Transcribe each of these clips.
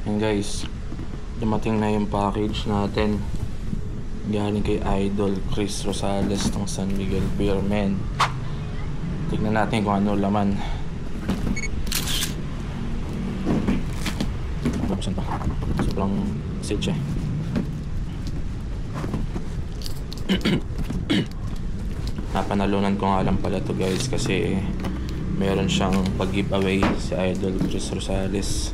And guys, dumating na yung package natin galing kay Idol Chris Rosales ng San Miguel Beerman. Tignan natin kung ano laman. Saan pa? Sobrang sage eh. Napanalunan ko nga lang pala to guys kasi meron siyang pag-giveaway si Idol Chris Rosales.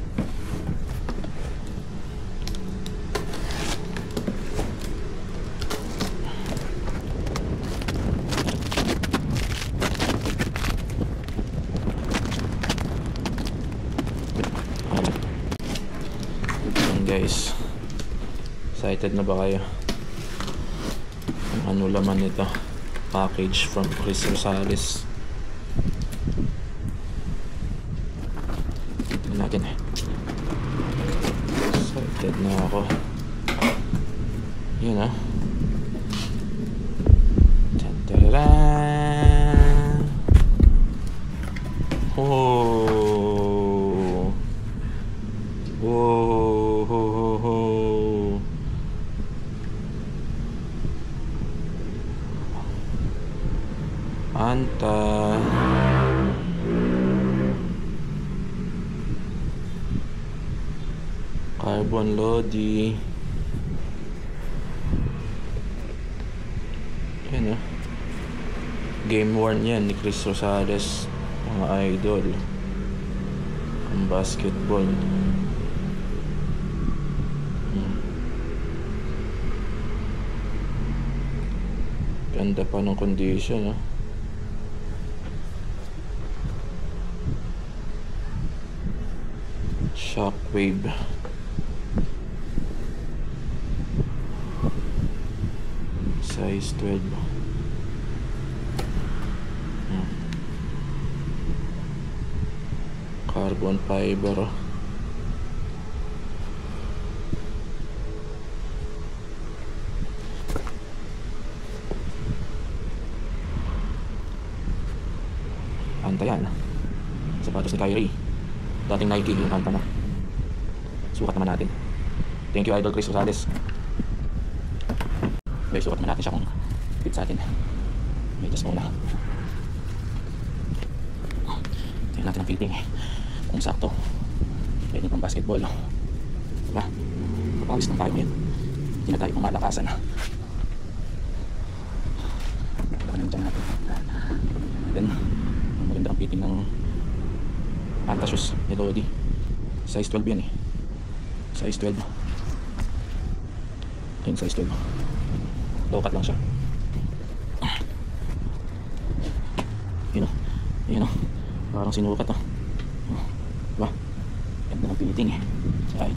Guys, excited na ba kayo? Ano laman nito? Package from Chris Rosales. Tignan natin eh. Excited na ako. Yun ah. Tadaaaan! Oh! Whoa! Anta Carbon Lodi. Yan ah. Game worn yan ni Chris Rosales, mga idol. Ang basketball. Ganda pa ng condition ah. Shockwave. Size 12. Carbon fiber. Anta yan. Sapatos ni Kyrie. Dating Nike yung anta na. Sukat naman natin. Thank you Idol Chris Rosales. Okay, sukat naman natin siya kung fit sa atin. May just muna. Tingnan natin ang fitting eh. Kung sakto. Pwede pang basketball. Diba? Papawis ng tayo ngayon. Hindi na tayo pumalakasan. Labanan dyan natin. Then, maganda ang fitting ng Anta shoes ni Lodi. Size 12 yan eh. Size 12. Ayun, size 12. Low cut lang siya. Yun o. Yun o. Parang sinukat o. Diba? Ganda ng fitting eh. Ay.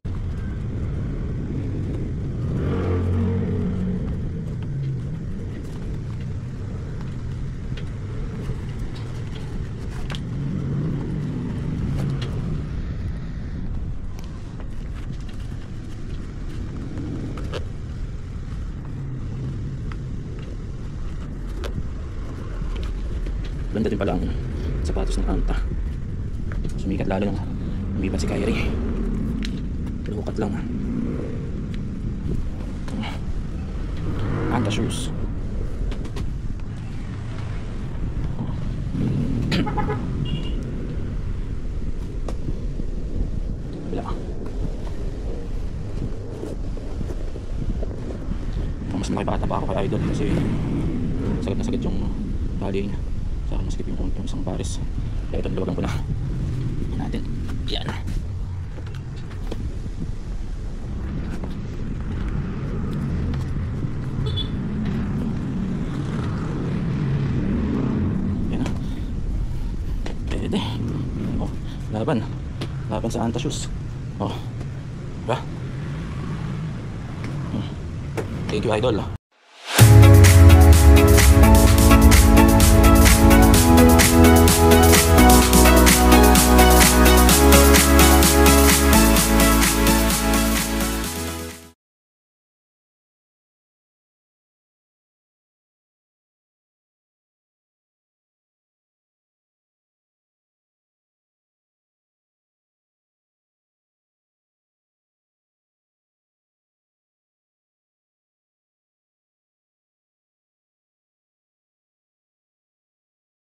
Ganda din pala ang sapatos ng Anta. Sumikat lalo nung umibat si Kyrie. Lukat lang. Anta shoes. Wala. Mas makibata pa ako kay Idol kasi sakit na sakit yung tali niya. Saka maskip yung isang pares. Kaya ito nilawagan ko na natin. Yan. Yan. Pwede. Oh, laban. Laban sa Anta shoes. Oh. Diba? Thank you Idol.